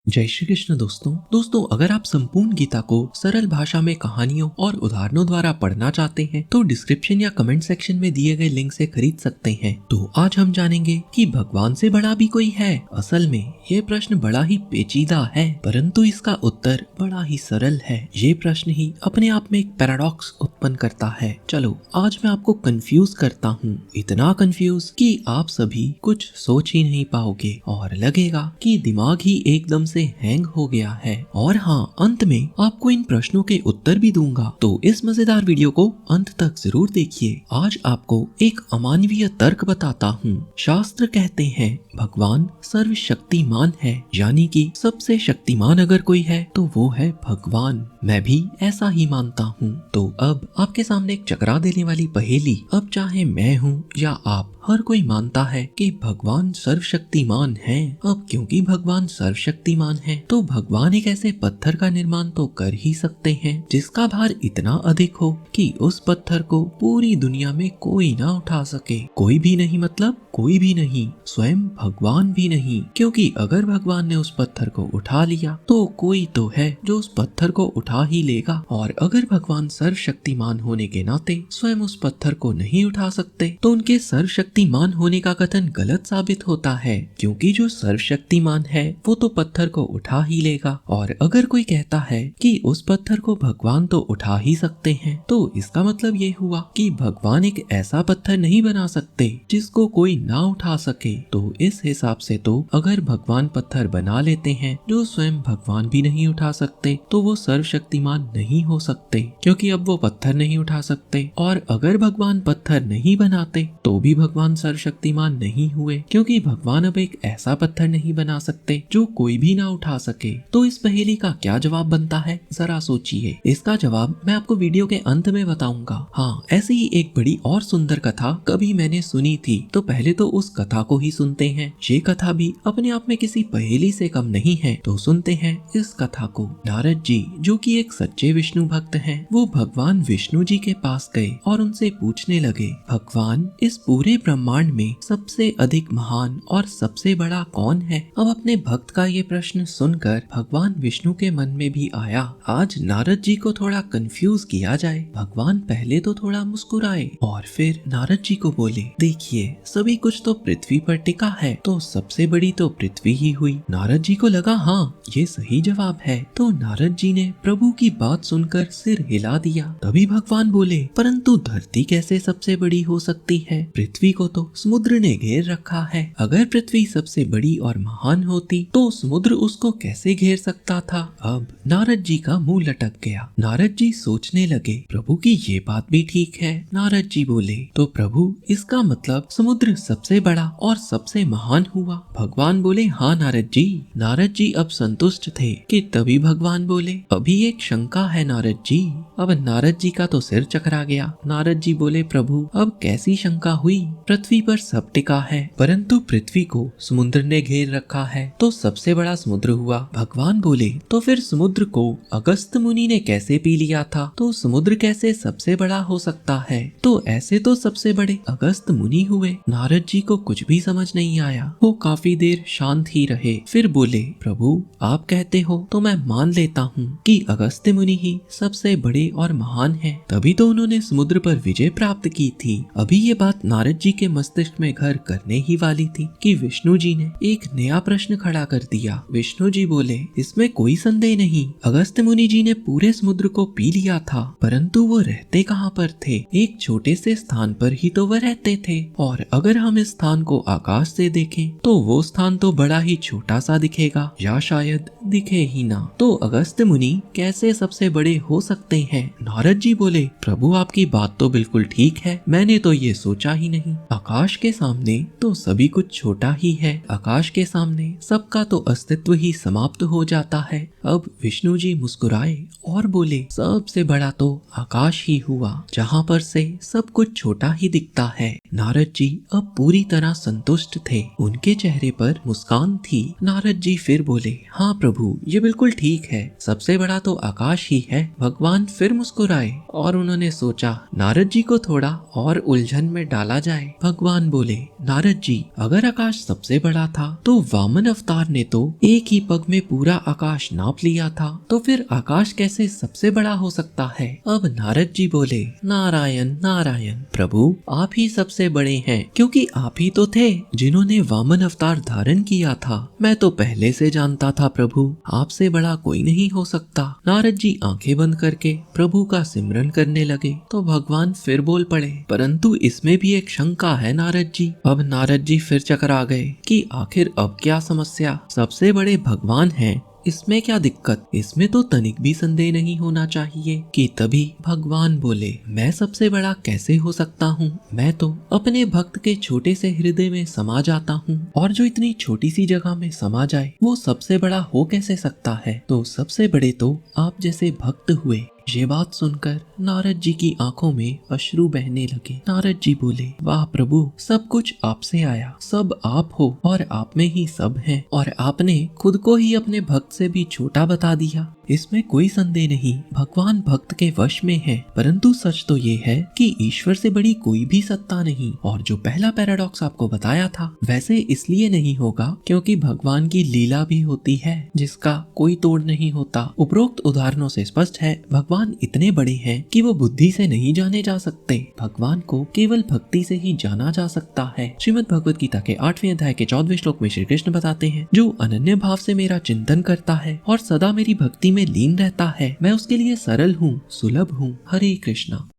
जय श्री कृष्ण दोस्तों अगर आप संपूर्ण गीता को सरल भाषा में कहानियों और उदाहरणों द्वारा पढ़ना चाहते हैं तो डिस्क्रिप्शन या कमेंट सेक्शन में दिए गए लिंक से खरीद सकते हैं। तो आज हम जानेंगे कि भगवान से बड़ा भी कोई है। असल में ये प्रश्न बड़ा ही पेचीदा है, परंतु इसका उत्तर बड़ा ही सरल है। ये प्रश्न ही अपने आप में एक पैराडॉक्स उत्पन्न करता है। चलो आज मैं आपको कंफ्यूज करता हूँ, इतना कंफ्यूज कि आप सभी कुछ सोच ही नहीं पाओगे और लगेगा कि दिमाग ही एकदम से हैंग हो गया है। और हाँ, अंत में आपको इन प्रश्नों के उत्तर भी दूंगा, तो इस मजेदार वीडियो को अंत तक जरूर देखिए। आज आपको एक अमानवीय तर्क बताता हूँ। शास्त्र कहते हैं भगवान सर्वशक्तिमान है, यानी कि सबसे शक्तिमान अगर कोई है तो वो है भगवान। मैं भी ऐसा ही मानता हूँ। तो अब आपके सामने एक चकरा देने वाली पहेली। अब चाहे मैं हूँ या आप, हर कोई मानता है कि भगवान सर्वशक्तिमान है। अब क्योंकि भगवान सर्वशक्तिमान है तो भगवान एक ऐसे पत्थर का निर्माण तो कर ही सकते हैं जिसका भार इतना अधिक हो कि उस पत्थर को पूरी दुनिया में कोई ना उठा सके। कोई भी नहीं, मतलब कोई भी नहीं, स्वयं भगवान भी नहीं। क्योंकि अगर भगवान ने उस पत्थर को उठा लिया तो कोई तो है जो उस पत्थर को उठा ही लेगा। और अगर भगवान सर्वशक्तिमान होने के नाते स्वयं उस पत्थर को नहीं उठा सकते तो उनके सर्वशक्तिमान होने का कथन गलत साबित होता है। क्योंकि जो सर्वशक्तिमान है वो तो पत्थर को उठा ही लेगा। और अगर कोई कहता है कि उस पत्थर को भगवान तो उठा ही सकते हैं तो इसका मतलब ये हुआ कि भगवान एक ऐसा पत्थर नहीं बना सकते जिसको कोई ना उठा सके। तो इस हिसाब से तो अगर भगवान पत्थर बना लेते हैं जो स्वयं भगवान भी नहीं उठा सकते तो वो सर्वशक्तिमान नहीं हो सकते, क्योंकि अब वो पत्थर नहीं उठा सकते। और अगर भगवान पत्थर नहीं बनाते तो भी भगवान सर्वशक्तिमान नहीं हुए, क्योंकि भगवान अब एक ऐसा पत्थर नहीं बना सकते जो कोई भी ना उठा सके। तो इस पहेली का क्या जवाब बनता है, जरा सोचिए। इसका जवाब मैं आपको वीडियो के अंत में बताऊंगा। हाँ, ऐसी ही एक बड़ी और सुंदर कथा कभी मैंने सुनी थी, तो पहले तो उस कथा को ही सुनते हैं। ये कथा भी अपने आप में किसी पहेली से कम नहीं है, तो सुनते हैं इस कथा को। नारद जी, जो कि एक सच्चे विष्णु भक्त हैं, वो भगवान विष्णु जी के पास गए और उनसे पूछने लगे, भगवान इस पूरे ब्रह्मांड में सबसे अधिक महान और सबसे बड़ा कौन है? अब अपने भक्त का ये प्रश्न सुनकर भगवान विष्णु के मन में भी आया, आज नारद जी को थोड़ा कंफ्यूज किया जाए। भगवान पहले तो थोड़ा मुस्कुराए और फिर नारद जी को बोले, देखिए सभी कुछ तो पृथ्वी पर टिका है, तो सबसे बड़ी तो पृथ्वी ही हुई। नारद जी को लगा हाँ ये सही जवाब है, तो नारद जी ने प्रभु की बात सुनकर सिर हिला दिया। तभी भगवान बोले, परंतु धरती कैसे सबसे बड़ी हो सकती है? पृथ्वी को तो समुद्र ने घेर रखा है। अगर पृथ्वी सबसे बड़ी और महान होती तो समुद्र उसको कैसे घेर सकता था? अब नारद जी का मुंह लटक गया। नारद जी सोचने लगे, प्रभु की ये बात भी ठीक है। नारद जी बोले, तो प्रभु इसका मतलब समुद्र सबसे बड़ा और सबसे महान हुआ? भगवान बोले, हाँ नारद जी। नारद जी अब संतुष्ट थे कि तभी भगवान बोले, अभी एक शंका है नारद जी। अब नारद जी का तो सिर चकरा गया। नारद जी बोले, प्रभु अब कैसी शंका हुई? पृथ्वी पर सब टिका है, परंतु पृथ्वी को समुद्र ने घेर रखा है, तो सबसे बड़ा समुद्र हुआ। भगवान बोले, तो फिर समुद्र को अगस्त मुनि ने कैसे पी लिया था, तो समुद्र कैसे सबसे बड़ा हो सकता है? तो ऐसे तो सबसे बड़े अगस्त मुनि हुए। नारद जी को कुछ भी समझ नहीं आया। वो काफी देर शांत ही रहे, फिर बोले, प्रभु आप कहते हो तो मैं मान लेता हूँ कि अगस्त्य मुनि ही सबसे बड़े और महान है, तभी तो उन्होंने समुद्र पर विजय प्राप्त की थी। अभी ये बात नारद जी के मस्तिष्क में घर करने ही वाली थी कि विष्णु जी ने एक नया प्रश्न खड़ा कर दिया। विष्णु जी बोले, इसमें कोई संदेह नहीं, अगस्त्य मुनि जी ने पूरे समुद्र को पी लिया था, परंतु वो रहते कहाँ पर थे? एक छोटे से स्थान पर ही तो वह रहते थे। और अगर हम इस स्थान को आकाश से देखें तो वो स्थान तो बड़ा ही छोटा सा दिखेगा, या शायद दिखे ही ना। तो अगस्त्य मुनि कैसे सबसे बड़े हो सकते हैं? नारद जी बोले, प्रभु आपकी बात तो बिल्कुल ठीक है, मैंने तो ये सोचा ही नहीं। आकाश के सामने तो सभी कुछ छोटा ही है, आकाश के सामने सबका तो अस्तित्व ही समाप्त हो जाता है। अब विष्णु जी मुस्कुराए और बोले, सबसे बड़ा तो आकाश ही हुआ, जहाँ पर से सब कुछ छोटा ही दिखता है। नारद जी अब पूरी तरह संतुष्ट थे, उनके चेहरे पर मुस्कान थी। नारद जी फिर बोले, हाँ प्रभु ये बिल्कुल ठीक है, सबसे बड़ा तो आकाश ही है। भगवान फिर मुस्कुराए और उन्होंने सोचा नारद जी को थोड़ा और उलझन में डाला जाए। भगवान बोले, नारद जी अगर आकाश सबसे बड़ा था तो वामन अवतार ने तो एक ही पग में पूरा आकाश नाप लिया था, तो फिर आकाश कैसे सबसे बड़ा हो सकता है। अब नारद जी बोले, नारायण नारायण प्रभु, आप ही सबसे बड़े हैं, क्योंकि आप ही तो थे जिन्होंने वामन अवतार धारण किया था। मैं तो पहले से जानता था प्रभु, आपसे बड़ा कोई नहीं हो सकता। नारद जी आंखें बंद करके प्रभु का सिमरन करने लगे तो भगवान फिर बोल पड़े, परंतु इसमें भी एक शंका है नारद जी। अब नारद जी फिर चकरा गए कि आखिर अब क्या समस्या, सबसे बड़े भगवान हैं, इसमें क्या दिक्कत, इसमें तो तनिक भी संदेह नहीं होना चाहिए। कि तभी भगवान बोले, मैं सबसे बड़ा कैसे हो सकता हूँ, मैं तो अपने भक्त के छोटे से हृदय में समा जाता हूँ, और जो इतनी छोटी सी जगह में समा जाए वो सबसे बड़ा हो कैसे सकता है। तो सबसे बड़े तो आप जैसे भक्त हुए। ये बात सुनकर नारद जी की आंखों में अश्रु बहने लगे। नारद जी बोले, वाह प्रभु, सब कुछ आपसे आया, सब आप हो और आप में ही सब है, और आपने खुद को ही अपने भक्त से भी छोटा बता दिया। इसमें कोई संदेह नहीं, भगवान भक्त के वश में है। परंतु सच तो ये है कि ईश्वर से बड़ी कोई भी सत्ता नहीं। और जो पहला पैराडॉक्स आपको बताया था, वैसे इसलिए नहीं होगा क्योंकि भगवान की लीला भी होती है जिसका कोई तोड़ नहीं होता। उपरोक्त उदाहरणों से स्पष्ट है, भगवान इतने बड़े हैं कि वो बुद्धि से नहीं जाने जा सकते। भगवान को केवल भक्ति से ही जाना जा सकता है। श्रीमद् भगवद गीता के 8वें अध्याय के 14वें श्लोक में श्री कृष्ण बताते हैं, जो अनन्य भाव से मेरा चिंतन करता है और सदा मेरी भक्ति में लीन रहता है, मैं उसके लिए सरल हूँ, सुलभ हूँ। हरे कृष्णा।